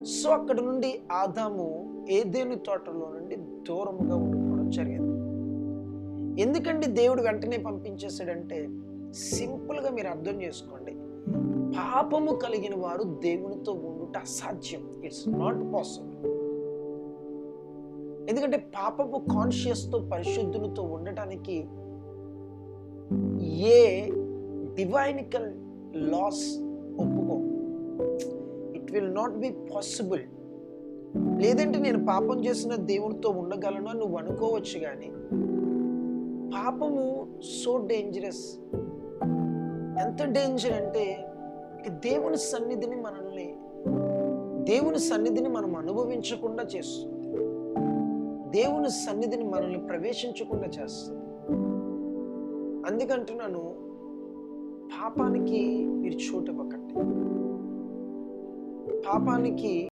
So అక్కడ నుండి ఆదాము ఏదెను తోటలో నుండి దూరముగా ఉండిపోవడం జరిగింది. ఎందుకండి దేవుడు వెంటనే పంపించేశాడంటే, సింపుల్‌గా మీరు అర్థం చేసుకోండి. పాపము కలిగిన వారు దేవునితో ఉండుట అసాధ్యం. It's not possible. ఎందుకంటే పాపపు కాన్షియస్‌తో పరిశుద్ధులతో ఉండటానికి ఏ డివైనికల్ లాస్ ఒప్పుకో. It will not be possible. లేదంటే నేను పాపం చేసిన దేవునితో ఉండగలను అని నువ్వు అనుకోవచ్చు, కానీ పాపము సో డేంజరస్. ఎంత డేంజర్ అంటే దేవుని సన్నిధిని మనం అనుభవించకుండా చేస్తుంది. దేవుని సన్నిధిని మనల్ని ప్రవేశించకుండా చేస్తుంది. అందుకంటున్నాను, పాపానికి మీరు చోటు ఇవ్వకండి. పాపానికి